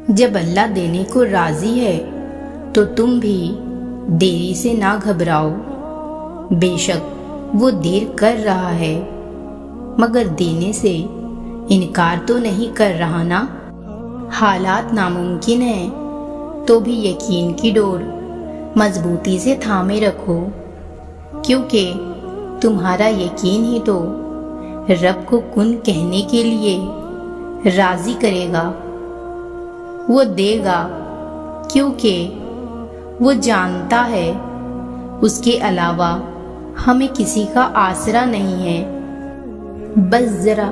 جب اللہ دینے کو راضی ہے تو تم بھی دیری سے نہ گھبراؤ، بے شک وہ دیر کر رہا ہے مگر دینے سے انکار تو نہیں کر رہا نا۔ حالات ناممکن ہیں تو بھی یقین کی ڈور مضبوطی سے تھامے رکھو، کیونکہ تمہارا یقین ہی تو رب کو کن کہنے کے لیے راضی کرے گا۔ وہ دے گا کیونکہ وہ جانتا ہے اس کے علاوہ ہمیں کسی کا آسرا نہیں ہے۔ بس ذرا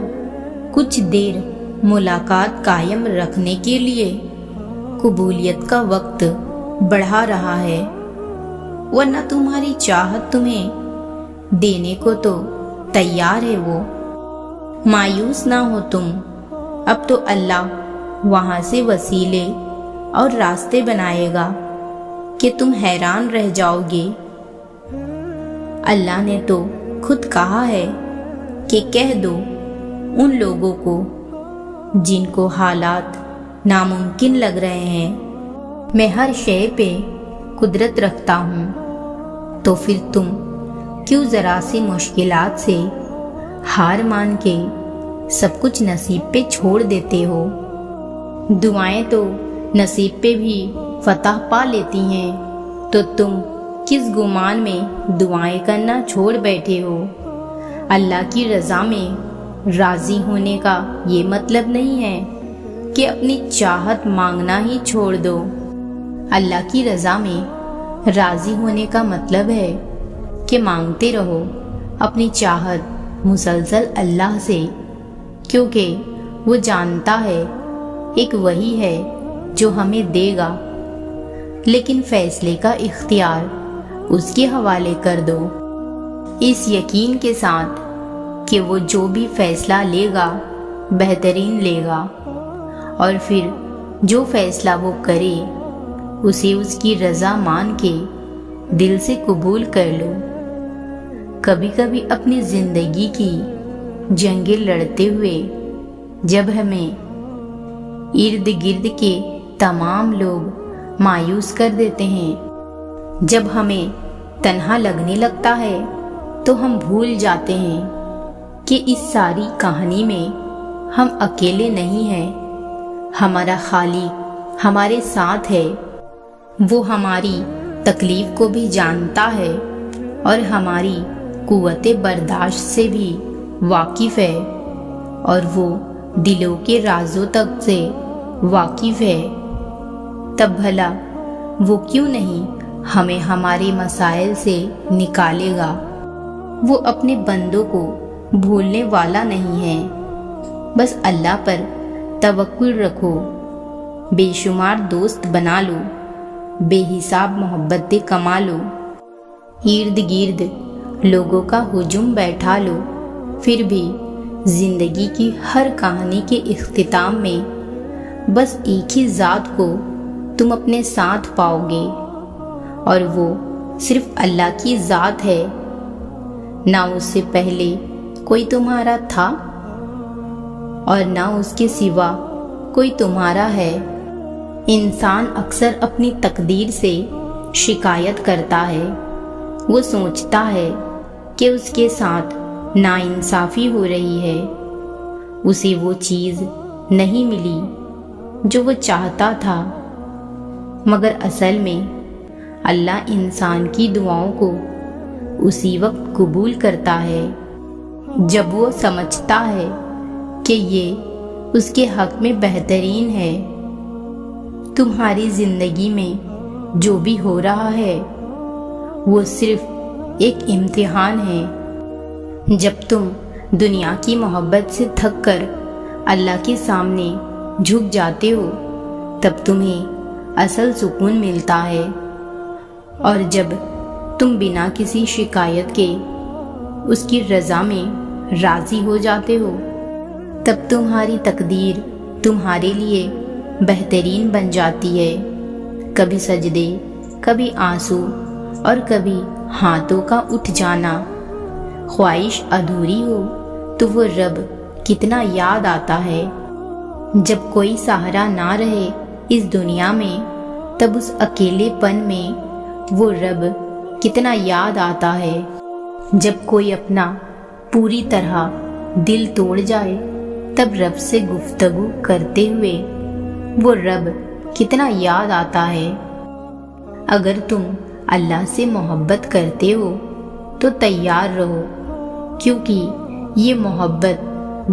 کچھ دیر ملاقات قائم رکھنے کے لیے قبولیت کا وقت بڑھا رہا ہے، ورنہ تمہاری چاہت تمہیں دینے کو تو تیار ہے۔ وہ مایوس نہ ہو تم، اب تو اللہ وہاں سے وسیلے اور راستے بنائے گا کہ تم حیران رہ جاؤ گے۔ اللہ نے تو خود کہا ہے کہ کہہ دو ان لوگوں کو جن کو حالات ناممکن لگ رہے ہیں، میں ہر شے پہ قدرت رکھتا ہوں، تو پھر تم کیوں ذرا سی مشکلات سے ہار مان کے سب کچھ نصیب پہ چھوڑ دیتے ہو؟ دعائیں تو نصیب پہ بھی فتح پا لیتی ہیں، تو تم کس گمان میں دعائیں کرنا چھوڑ بیٹھے ہو؟ اللہ کی رضا میں راضی ہونے کا یہ مطلب نہیں ہے کہ اپنی چاہت مانگنا ہی چھوڑ دو۔ اللہ کی رضا میں راضی ہونے کا مطلب ہے کہ مانگتے رہو اپنی چاہت مسلسل اللہ سے، کیونکہ وہ جانتا ہے ایک وہی ہے جو ہمیں دے گا، لیکن فیصلے کا اختیار اس کے حوالے کر دو، اس یقین کے ساتھ کہ وہ جو بھی فیصلہ لے گا بہترین لے گا، اور پھر جو فیصلہ وہ کرے اسے اس کی رضا مان کے دل سے قبول کر لو۔ کبھی کبھی اپنی زندگی کی جنگیں لڑتے ہوئے جب ہمیں ارد گرد کے تمام لوگ مایوس کر دیتے ہیں، جب ہمیں تنہا لگنے لگتا ہے تو ہم بھول جاتے ہیں کہ اس ساری کہانی میں ہم اکیلے نہیں ہیں، ہمارا خالق ہمارے ساتھ ہے، وہ ہماری تکلیف کو بھی جانتا ہے اور ہماری قوت برداشت سے بھی واقف ہے، اور وہ دلوں کے رازوں تک سے واقف ہے۔ تب بھلا وہ کیوں نہیں ہمیں ہمارے مسائل سے نکالے گا؟ وہ اپنے بندوں کو بھولنے والا نہیں ہے۔ بس اللہ پر توکل رکھو، بے شمار دوست بنا لو، بے حساب محبتیں کما لو، ارد گرد لوگوں کا ہجوم بیٹھا لو، پھر بھی زندگی کی ہر کہانی کے اختتام میں بس ایک ہی ذات کو تم اپنے ساتھ پاؤ گے، اور وہ صرف اللہ کی ذات ہے، نہ اس سے پہلے کوئی تمہارا تھا اور نہ اس کے سوا کوئی تمہارا ہے۔ انسان اکثر اپنی تقدیر سے شکایت کرتا ہے، وہ سوچتا ہے کہ اس کے ساتھ ناانصافی ہو رہی ہے، اسے وہ چیز نہیں ملی جو وہ چاہتا تھا، مگر اصل میں اللہ انسان کی دعاؤں کو اسی وقت قبول کرتا ہے جب وہ سمجھتا ہے کہ یہ اس کے حق میں بہترین ہے۔ تمہاری زندگی میں جو بھی ہو رہا ہے وہ صرف ایک امتحان ہے۔ جب تم دنیا کی محبت سے تھک کر اللہ کے سامنے جھک جاتے ہو تب تمہیں اصل سکون ملتا ہے، اور جب تم بنا کسی شکایت کے اس کی رضا میں راضی ہو جاتے ہو تب تمہاری تقدیر تمہارے لیے بہترین بن جاتی ہے۔ کبھی سجدے، کبھی آنسو اور کبھی ہاتھوں کا اٹھ جانا۔ خواہش ادھوری ہو تو وہ رب کتنا یاد آتا ہے۔ جب کوئی سہارا نہ رہے اس دنیا میں تب اس اکیلے پن میں وہ رب کتنا یاد آتا ہے۔ جب کوئی اپنا پوری طرح دل توڑ جائے تب رب سے گفتگو کرتے ہوئے وہ رب کتنا یاد آتا ہے۔ اگر تم اللہ سے محبت کرتے ہو تو تیار رہو، کیونکہ یہ محبت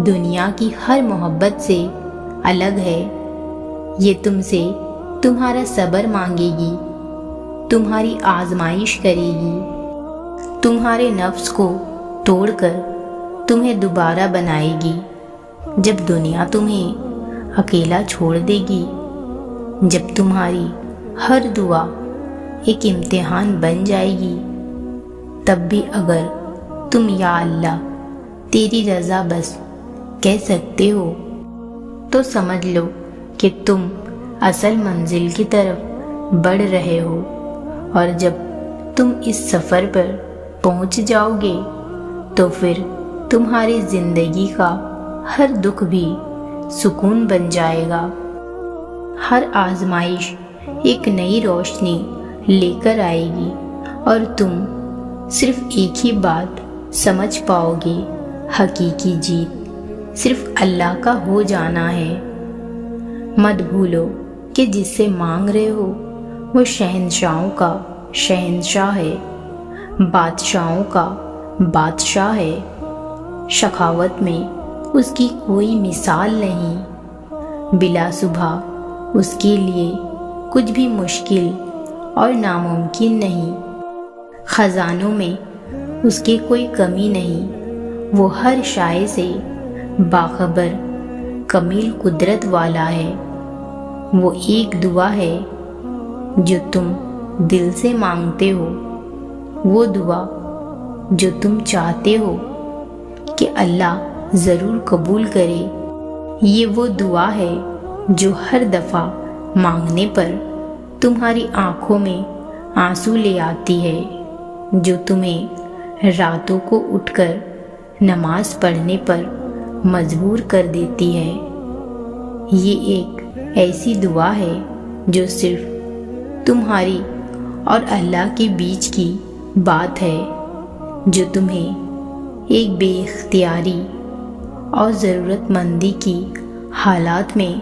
دنیا کی ہر محبت سے الگ ہے۔ یہ تم سے تمہارا صبر مانگے گی، تمہاری آزمائش کرے گی، تمہارے نفس کو توڑ کر تمہیں دوبارہ بنائے گی۔ جب دنیا تمہیں اکیلا چھوڑ دے گی، جب تمہاری ہر دعا ایک امتحان بن جائے گی، تب بھی اگر تم یا اللہ تیری رضا بس کہہ سکتے ہو تو سمجھ لو کہ تم اصل منزل کی طرف بڑھ رہے ہو، اور جب تم اس سفر پر پہنچ جاؤ گے تو پھر تمہاری زندگی کا ہر دکھ بھی سکون بن جائے گا۔ ہر آزمائش ایک نئی روشنی لے کر آئے گی اور تم صرف ایک ہی بات سمجھ پاؤ گے، حقیقی جیت صرف اللہ کا ہو جانا ہے۔ مت بھولو کہ جس سے مانگ رہے ہو وہ شہنشاہوں کا شہنشاہ ہے، بادشاہوں کا بادشاہ ہے۔ شخاوت میں اس کی کوئی مثال نہیں، بلا صبح اس کے لیے کچھ بھی مشکل اور ناممکن نہیں۔ خزانوں میں اس کی کوئی کمی نہیں، وہ ہر شے سے باخبر کمیل قدرت والا ہے۔ وہ ایک دعا ہے جو تم دل سے مانگتے ہو، وہ دعا جو تم چاہتے ہو کہ اللہ ضرور قبول کرے۔ یہ وہ دعا ہے جو ہر دفعہ مانگنے پر تمہاری آنکھوں میں آنسو لے آتی ہے، جو تمہیں راتوں کو اٹھ کر نماز پڑھنے پر مجبور کر دیتی ہے۔ یہ ایک ایسی دعا ہے جو صرف تمہاری اور اللہ کے بیچ کی بات ہے، جو تمہیں ایک بے اختیاری اور ضرورت مندی کی حالات میں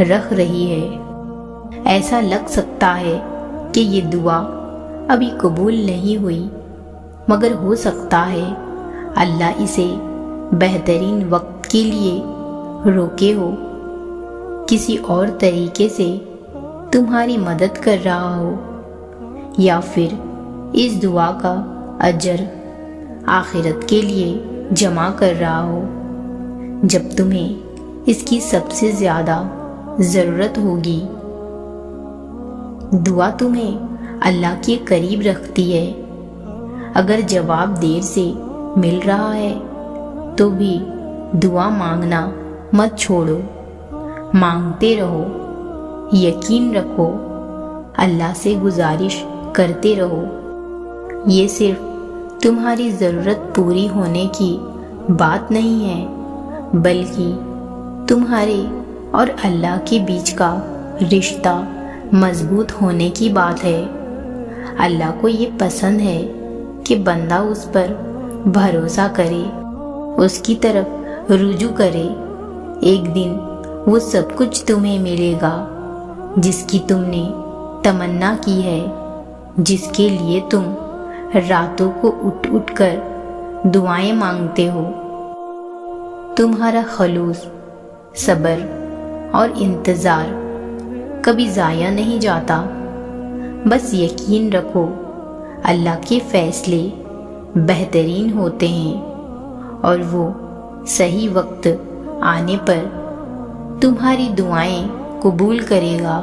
رکھ رہی ہے۔ ایسا لگ سکتا ہے کہ یہ دعا ابھی قبول نہیں ہوئی، مگر ہو سکتا ہے اللہ اسے بہترین وقت کے لیے روکے ہو، کسی اور طریقے سے تمہاری مدد کر رہا ہو، یا پھر اس دعا کا اجر آخرت کے لیے جمع کر رہا ہو، جب تمہیں اس کی سب سے زیادہ ضرورت ہوگی۔ دعا تمہیں اللہ کے قریب رکھتی ہے۔ اگر جواب دیر سے مل رہا ہے تو بھی دعا مانگنا مت چھوڑو، مانگتے رہو، یقین رکھو، اللہ سے گزارش کرتے رہو۔ یہ صرف تمہاری ضرورت پوری ہونے کی بات نہیں ہے، بلکہ تمہارے اور اللہ کے بیچ کا رشتہ مضبوط ہونے کی بات ہے۔ اللہ کو یہ پسند ہے کہ بندہ اس پر بھروسہ کرے، اس کی طرف رجوع کرے۔ ایک دن وہ سب کچھ تمہیں ملے گا جس کی تم نے تمنا کی ہے، جس کے لیے تم راتوں کو اٹھ اٹھ کر دعائیں مانگتے ہو۔ تمہارا خلوص، صبر اور انتظار کبھی ضائع نہیں جاتا۔ بس یقین رکھو، اللہ کے فیصلے بہترین ہوتے ہیں، اور وہ صحیح وقت آنے پر تمہاری دعائیں قبول کرے گا۔